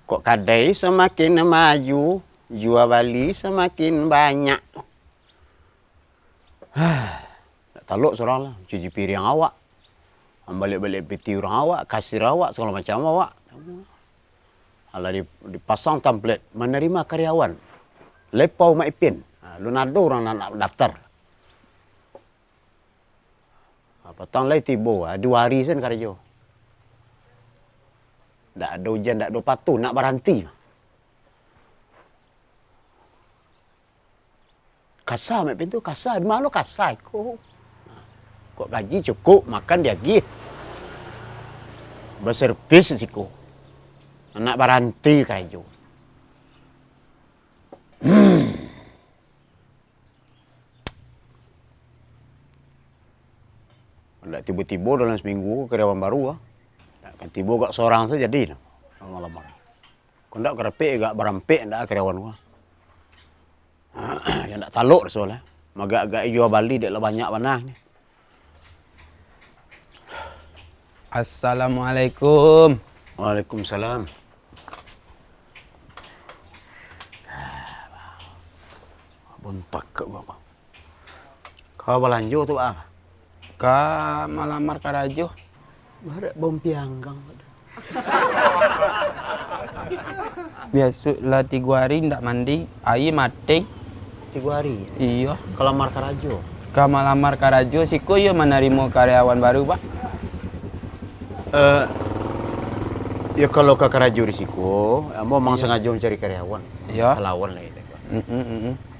Kok kadai semakin maju, jual beli semakin banyak. Tak taluk seorang lah, cuci piring awak. Balik-balik peti orang awak, kasir awak, segala macam awak. Alah dipasang template, menerima karyawan. Lepau Mak Ipin. Lu nado orang nak daftar. Petang lai tiba, 2 hari sen kerja. Tak ada hujan, tak ada patu, nak berhenti. Kasar Mak Ipin tu, kasar. Di mana kasar kok? Kok gaji cukup, makan dia git. Berservis siku. Nak berhenti kerja. Tak tiba-tiba dalam seminggu karyawan baru kan tiba gak seorang saja jadi lama-lama. Kau ndak kerepek gak berampek ndak karyawan gua. Yang ndak taluk soalnya. Magak-agak jual bali dek lah banyak panah ni. Assalamualaikum. Waalaikumsalam. Bontak ke bapak. Kau belanja tu apa? Ka malamar karajo. Barak bom pianggang. Biasa lah 3 hari ndak mandi, air mati. 3 hari. Iya. Kalau marka rajo. Ka malamar karajo siku yo menerima karyawan baru, Pak. Ya kalau ke karajo risiko, mau mang sengaja mencari karyawan. Iya. Lawan lah itu.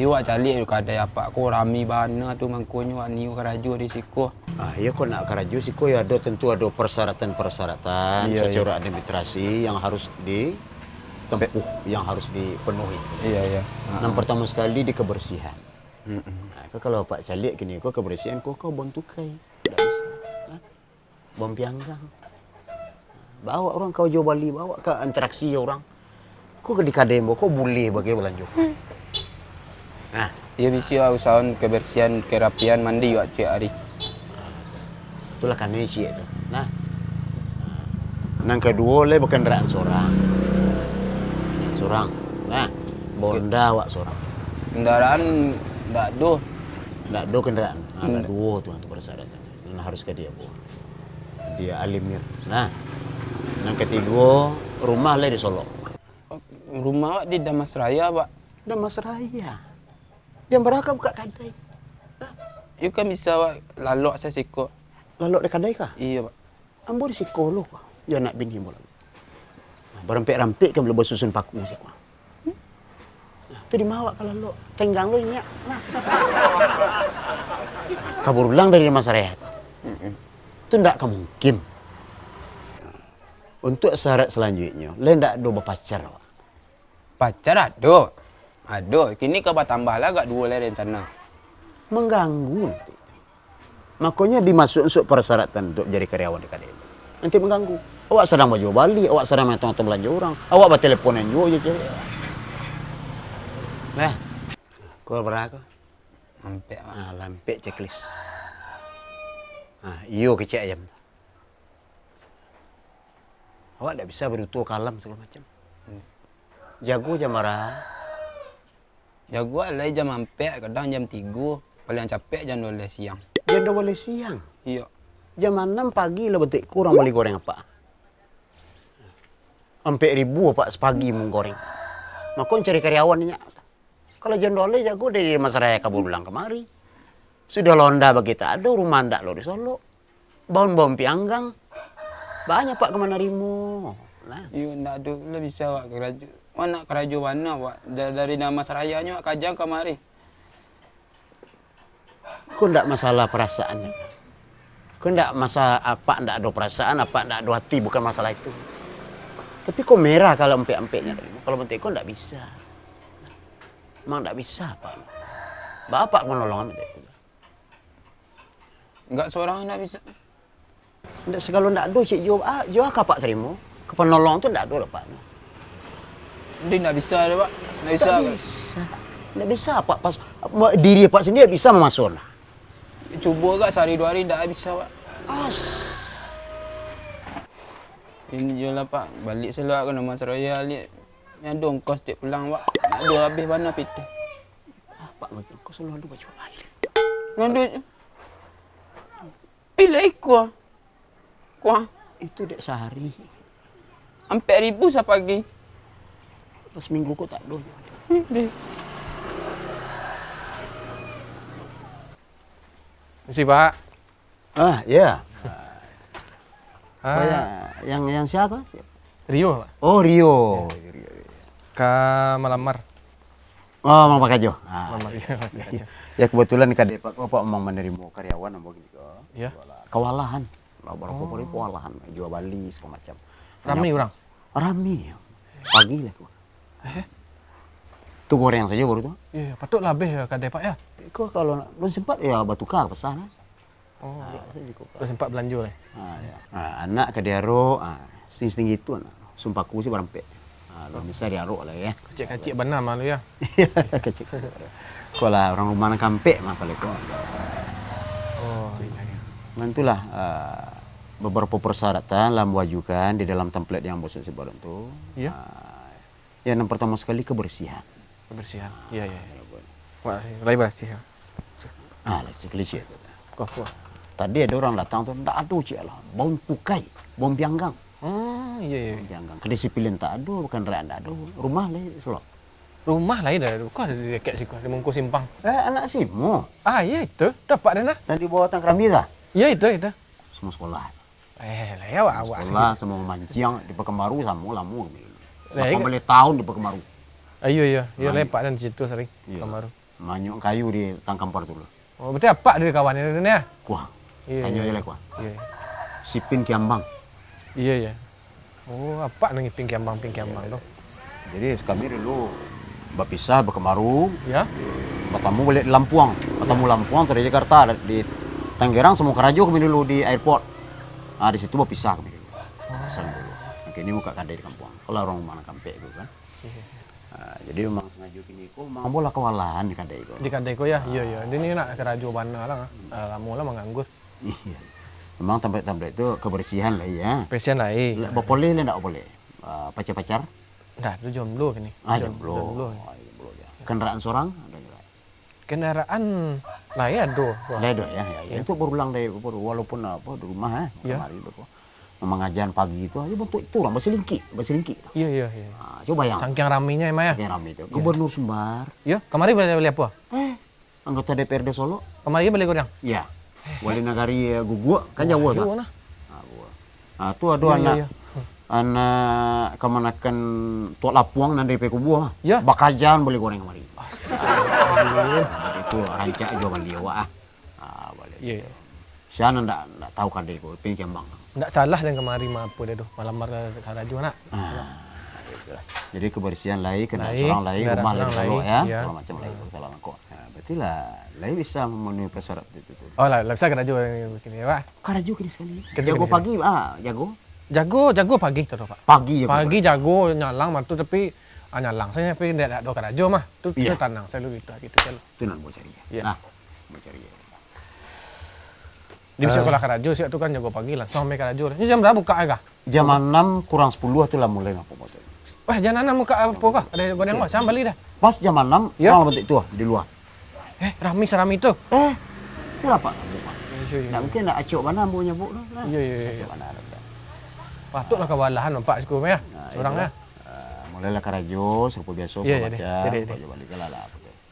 Iwak cali kadai apa ko rami bana tu mangkonyo niu karajo risiko. Ya kau nak karajo siko ya ada tentu ada persyaratan-persyaratan secara administrasi yang harus ditempuh, yang harus dipenuhi. Iya. Yang pertama sekali di kebersihan. Kalau Pak Calik gini, kau kebersihan kau bom tukai. Tak bisa. Bom pianggang. Bawa orang kau jual bali, bawa ke interaksi orang. Kau ke di kadembo, kau boleh bagi belanja. Nah, Iya bisa usahawan kebersihan, kerapian mandi yo tiap hari. itulah kan itu. Nah, yang kedua le berkendaraan seorang. Nah, bonda awak seorang. Kendaraan ndak do. Ndak do kendaraan. Ada 2 tu untuk persyaratan. Dan harus ke dia bu. Dia alimir. Nah, yang ketiga rumah le di Solo. Rumah awak di Damas Raya, Pak. Damas Raya. Dia beraka buka kadai. You kan bisa Pak lalok saya siko. Lalu di kadai kah? Iya, Pak. Ambo di psikolog. Ya nak bini bola. Berampik-rampik kan boleh bersusun paku sih kau. Tu di mawak kalau lo tenggang lo ingat. Nah. Kabur ulang dari Damas Raya tu. Itu ndak mungkin. Untuk syarat selanjutnya, le ndak do berpacar. Pacar ada. Ada. Kini kau tambah lah gak 2 le rencana. Mengganggu nanti. Makanya dimasuk untuk persyaratan untuk jadi karyawan di kadai. Nanti mengganggu. Awak sedang mau jual bali, awak sedang main tong belanja orang, awak berteleponan juga je. Nah, kau berapa? Lampek, Pak. Lampek checklist. Iyo kecek jam. Awak tak bisa berutuh kalam segala macam. Jago jam marah. Jago lah jam ampek, kadang jam 3. Paling capek jam 12 siang. Jam 12 siang. Iya. Jam 6 pagi lah betik kurang beli goreng apa. Sampai 1000 apa sepagi mau goreng. Makon cari karyawannya. Kalau jam 12 jago dari Masaraya kabur ulang kemari. Sudah londa bagi tak ada rumah ndak lo di Solo. Baun-baun pianggang. Banyak Pak kemana rimu. Nah. Iya, ndak ada. Lah bisa Pak kerajo. Mana kerajo mana Pak? Dari nama serayanya kajang kemari. Kau ndak masalah perasaannya. Kau ndak masalah apa ndak ada perasaan, apa ndak ada hati, bukan masalah itu. Tapi kau merah kalau empek-empeknya. Kalau bentik kau ndak bisa. Memang ndak bisa Pak. Bapak menolong bentik. Enggak seorang ndak bisa. Ndak segala ndak ada cik jual apa Pak terima? Ke penolong tu ndak ada Pak. Dia ndak bisa ada Pak. Ndak bisa. Ndak bisa Pak. Pas diri Pak sendiri bisa memasuk. Cuba agak sehari 2 hari ndak bisa Pak. Ini je lah Pak, balik selak ke nama Seraya balik. Yang ada ongkos tiap pulang Pak. Nak ada habis mana pita. Pak betul kau selalu ada baju balik. Ngadu. Bila ikut. Kuah. Itu dek sehari. Sampai 1,000 sepagi. Pas minggu kau tak ada. Misi Pak. Ah, ya. Oh, Ah, ya. Yang siapa? Rio Pak. Oh, Rio. Ke melamar. Oh, Mang Pak Kajo. Melamar. Iya. Ya kebetulan kadek Pak Pak memang menerima karyawan apa gitu. Iya. Kewalahan. Lah berapa kali kewalahan, jual Bali segala macam. Rame orang. Rame. Pagi lah kok. Tuh goreng saja baru tuh. Iya, patut lebih ya kadai Pak ya. Kok kalau belum sempat ya batu kar pesan. Oh, Saya juga. terus sempat belanja lah. Ya. Anak ke diaro, setinggi itu anak. Sumpahku sih barampe. Belum bisa diaro lah ya. Kecil-kecil benar malu ya. Kecil. Kalau orang rumah nak kampe mah paling kok. Oh, iya. Mantulah beberapa persyaratan lah wajukan di dalam template yang bos sebar itu. Iya. Yang pertama sekali kebersihan. Kebersihan. Iya, iya. Wah, lain bersih ya. Lah klise itu. Kok. Tadi ada orang datang tuh, ndak ada cik lah, bau pukai, bau pianggang. Oh, iya, iya. Pianggang. Kedisiplin tak ada, bukan rakyat tak ada. Rumah lah Solo. Rumah lain dah. Kok ada di dekat situ, di Mengko Simpang. Anak Simo. Ah, iya itu. Dapat dah nah. Dan di bawah Tangkerambi lah. Iya itu. Semua sekolah. Lah ya awak Sekolah sama mancing di Pekemaru sama lamu. Lah, Bapak beli tahun di Pekemaru. Iya. Iya lepak dan di situ sering. Iya. Kamaru. Manyuk kayu di Tangkampar dulu. Oh, berarti apa dari kawan ini ya? Kuah. Iya. Tanya Iya. aja lah kuah. Iya. Sipin Kiambang. Iya. Oh, apa nang ping kiambang tuh? Jadi kami dulu berpisah Pekemaru. Ya. Bertemu balik di Lampuang. Bertemu Lampuang dari Jakarta di Tangerang sama Karajo kami dulu di airport. Di situ berpisah kami dulu. Pisah dulu. Oke, ini muka kadai di kampung. Kalau orang mana kampe itu kan. Jadi memang sengaja kini kok memang bola kewalahan di kadai itu. Di kadai ko ya. Iya. Ini nak kerajo bana lah. Lama lah menganggur. Iya. Memang tempat-tempat itu kebersihan lah ya. Pasien lain. Boleh lah enggak boleh. Pacar-pacar? Dah, itu jomblo kini. Jomblo. Jomblo ya. Kendaraan seorang ada juga. Kendaraan lain ada. Ledo ya. Itu berulang dari walaupun apa di rumah Ya. kemarin itu. Mengajian pagi itu aja bentuk itu orang Basilingki. Iya. Coba yang Saking raminya emang ya. yang ramai itu. Gubernur Sumbar. Iya, kemarin beli apa? Anggota DPRD Solo. Kemarin beli goreng. Iya. Wali Nagari Gugua kan Jawa tuh. Iya, nah. Itu ada anak anak kemanakan Tua Lapuang dan DP Kubua. Ya. Bakajan boleh goreng kemarin. Itu rancak jual beli wah. Boleh. Iya. Saya ndak tahu kan deh kok pengen bang. Nggak salah dan kemarin mah apa dia tuh. Malamar karajo nak. Jadi kebersihan lain, kendaraan Lain, seorang lain, kendaraan rumah lain seorang kalau lain, ya, iya. segala macam lain kalau kok. Berarti lah lain bisa memenuhi persyarat itu. Oh lah, bisa karajo begini ya, Pak. Karajo kini sekali. Kerja Jago kini pagi, jago. Jago pagi tuh, Pak. Pagi jago. Pagi jago nyalang mah tuh tapi nyalang saya tapi tidak ada karajo mah. Tuh Iya. tanang saya lu gitu saya. Itu nan mau cari ya. Iya. Nah, mau cari ya. Di sekolah karajo sih itu kan jago pagi langsung sampai karajo. Ini jam berapa buka ya? Jam 6 kurang 10 itu lah mulai ngapa motor. Wah, jangan muka apa kah? Ada goreng kok, saya balik dah. Pas jam 6, Ya. malam bentuk itu di luar. Serami itu. Kenapa? Iya. Nggak mungkin nak acok mana ambunya bu. Iya. Mana ada. Patutlah kewalahan Pak sekolah ya. Orangnya. Mulailah karajo, serupa biasa, Iya, macam. iya. Baju balik ke lala.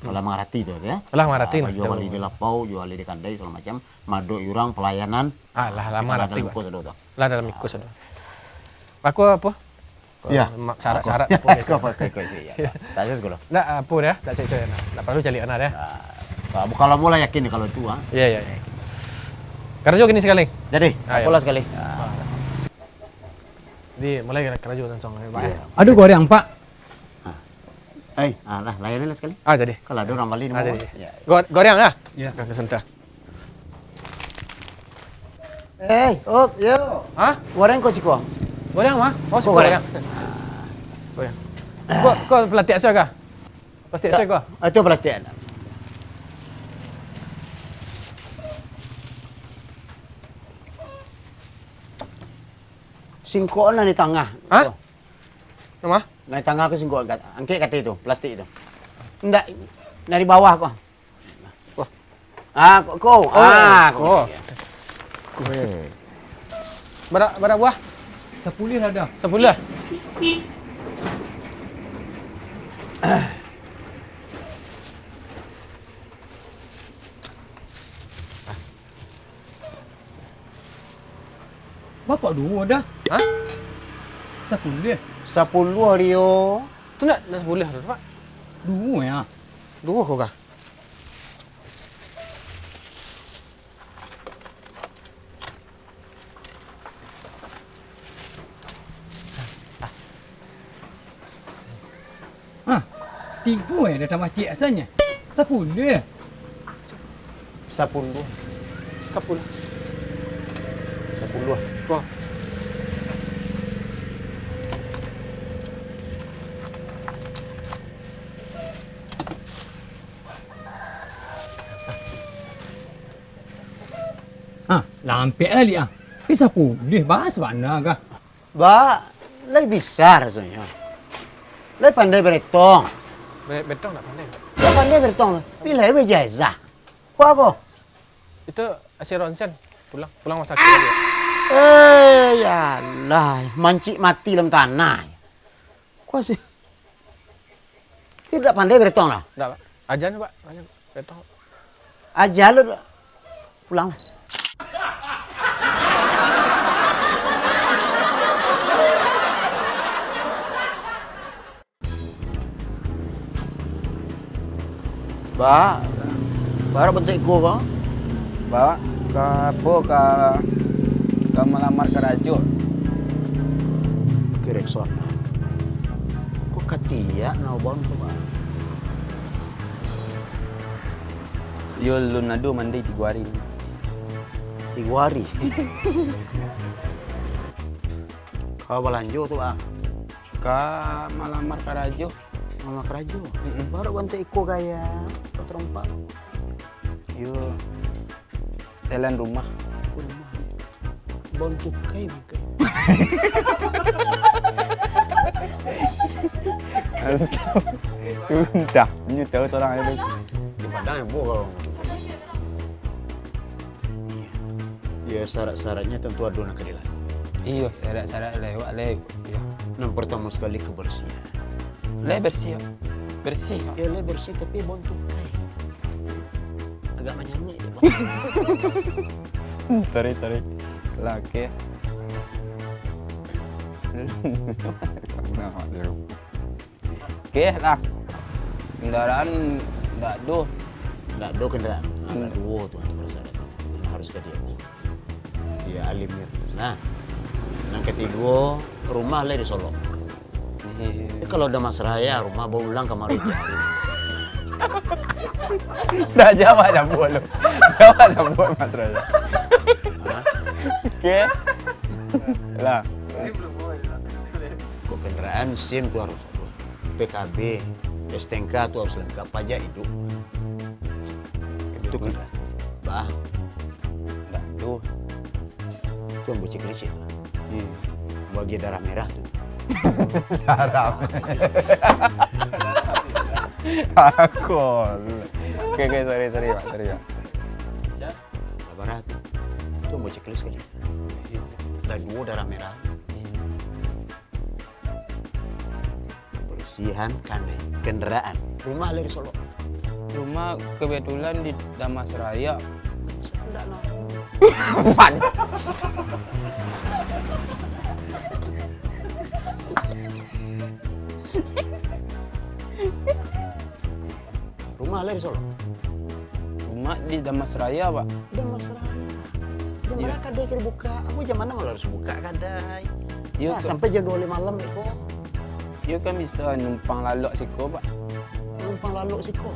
Kalau mengarati tu ya. Lah marati. Jual balik di lapau, jual balik di kandai, segala macam. Madu yurang pelayanan. Lah marati. Dalam kos ada tu. Lah dalam ikut sudah. Aku apa? Ya. Syarat-syarat Kau pakai kau ya. Tak ada sekolah. Nggak apa dah, tak cek nah. Tak perlu cari anak dah. Kalau mulai yakin kalau itu Iya. Karajo gini sekali. Jadi, Ayo. pola sekali. Di mulai karajo langsung. Pak. Aduh goreng Pak. Lah layanin lah sekali. Jadi. Kalau ada orang Bali Jadi. Ya. Goreng ya? Iya. Kakak sebentar. Yo. Hah? Goreng kau siko. Goreng mah? Oh, Kok goreng. Goreng. Kau pelatih saya kah? Pasti saya kah? Itu pelatihan. Singkok lah di tengah. Hah? Tuh. Nama? Nah, di tengah ke singkok. Angkat kata itu, plastik itu. Enggak, dari bawah kok. Wah. Ah, kau. Oh. Weh. Berapa buah? 10 ada. 10 lah. Bapak 2 dah. Hah? 10. 10 Rio. Tu nak 10 tu Pak. 2 ya. 2 kau kah? Ha. 3 dah tambah cik asalnya. 10. 10. 10. 10. Kau. Ha, lampek kali ah. 10 bahas mana kah? Ba, lebih besar rasanya. Lebih pandai berhitung. Betong tak pandai. Lebih pandai berhitung. Pilih lebih jazah. Kau aku? Itu hasil ronsen. Pulang masa sakit dia. Ya Allah, mancik mati dalam tanah. Kau sih? Tidak pandai berhitung lah. Tak Pak. Ajan Pak. Ajan. Betong. Aja lu pulang. Ba, baru bentuk ko kau? Bawa ke apa ke melamar ke Rajo. Kirekson. Kok katia naubon tu ba? Yo lunado mandi 3 hari. 3 hari. Kau belanjo tu ba? Ke melamar ke Rajo. Mama kerajo. Baru bentuk iko gaya. Kau terompak. Yo jalan rumah. Bantu kai bukan. Dah, ini tahu seorang ada. Di padang yang bohong. Ya syarat-syaratnya tentu ada keadilan. Iya, syarat-syarat lewat. Ya. Yang pertama sekali kebersihan. Bersih. Bersih. Ya le bersih tapi bantu kai. Agak menyanyi. Sorry. Laki. Oke lah. Kendaraan enggak do. Nggak do kendaraan. Nggak do tuh untuk persyaratan. Harus ke dia. Dia alimnya. Nah, yang ketiga rumah le di Solo. Kalau udah Mas Raya, rumah bawa ulang kamar itu. Dah jawab jambul lu. Jawab jambul Mas Raya. Oke. Lah. Kok kendaraan SIM tuh harus. PKB, STNK tuh harus lengkap pajak itu. Itu kendaraan. Bah, Enggak do. itu yang bocil kecil. Bagi darah merah tuh. Harap. Aku. Oke, sorry, Pak. Darah merah tuh. Itu yang bocil kecil sekali. Ada 2 darah merah. Bersihan kendaraan. Rumah le di Solo. Rumah kebetulan di Damas Raya. Enggak lah. Pan. Rumah le di Solo. Rumah di Damas Raya, Pak. Udah Mas Raya. Jam berapa kadai kira buka? Aku jam mana malah harus buka kadai. Iya, Nah, Kak. sampai jam 12 malam Eko. You kan bisa numpang lalok siko, Pak. Numpang lalu sih kok.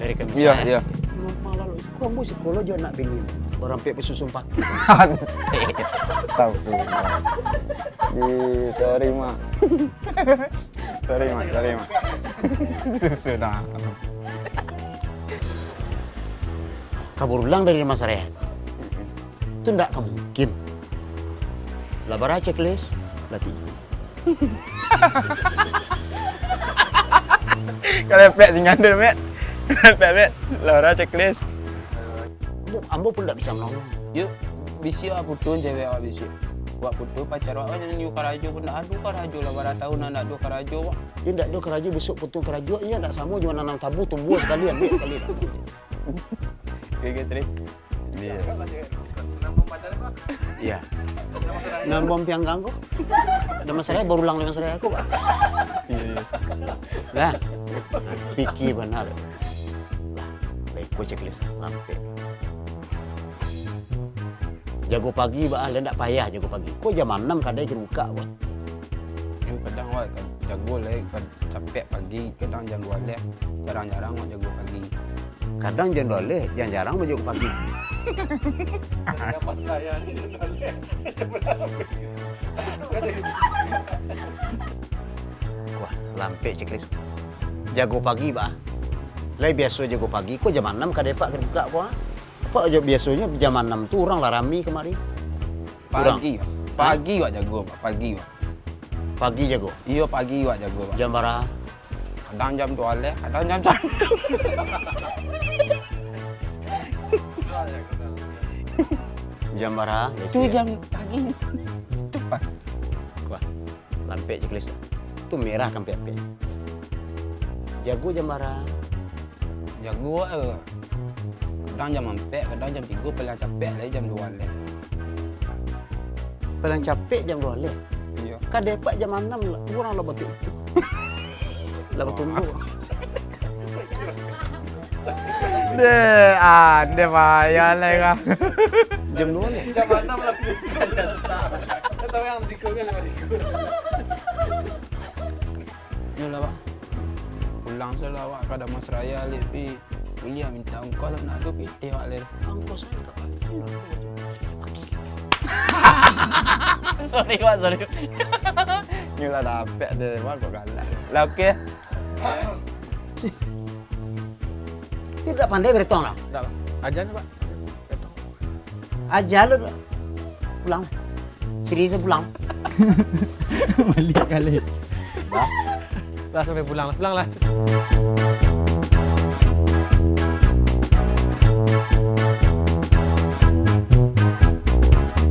Dari kami Iya. Numpang lalu sih kok. Ambo sih kalau jangan nak pilih. Orang pek pesusun pakai. Tahu. Sorry, Ma. Sorry, Ma. Sudah. Kabur ulang dari Mas Raya. Itu tidak mungkin. Lah bara checklist, latih. Kalau pek tinggal dulu, Mek. Pek, Laura checklist. Ambo pun tidak bisa menolong. Yuk, bisi aku tuh cewek awak bisi. Wak putu pacar awak jangan yuk karajo pun tak adu karajo lah bara tahun nak adu karajo wak. Dia tidak ada kerajo besok putu kerajo, iya tidak sama cuma nanam tabu tumbuh sekali ambil sekali. Oke, sering. Dia. Iya. Nan bom pianggang kok. Ada masalah berulang dengan masalah aku, Pak. Iya. Lah. Pikir benar. Lah, baik ku checklist sampai. Jago pagi, Pak, ndak payah jago pagi. Kok jam 6 kadang buka, Pak. Yuk kadang wak jago lah, capek pagi, kadang jam 2 lah. Jarang-jarang wak jago pagi. Kadang jam 2, jarang-jarang mau jago pagi. Wah, lampe checklist. Jago pagi, Pak. Lai biasa jago pagi, kok jam 6 kadang Pak buka, Pak. Pak aja biasanya jam 6 tu orang lah rami kemari. Pagi, Wak. Pagi wak jago, Pak. Pagi wak. Pagi jago. Iya pagi wak jago, Pak. Jam berapa? Kadang jam 2 lah, kadang jam 1. Jam berapa? Itu jam pagi. Cepat. Wah, lampe checklist. Itu merah kan PHP. Jago jam berapa? Jago wak. Kadang jam 4, kadang jam 3, paling capek lah jam 2 lah. Paling capek jam 2 leh. Iya. Kadang Pak jam 6 lah. Kurang lah betul. Lah betul. Ada payah lah kah. Jam 2 leh. Jam 6 lah. Kau tahu yang zikir kan lima zikir. Yalah, Pak. Pulang salah wak kada Mas Raya lek pi kuliah minta ongkos lah nak adu PT wak lek. Angkos saya tak pagi. Sorry wak, sorry. Nyula dapat deh wak kok galak. Lah okey. Dia tak pandai berhitung lah. Tak, Pak. Ajan Pak. Ajar lu. Pulang. Sini saya pulang. Balik kali. Bah. Lah sampai pulang lah. Pulang lah.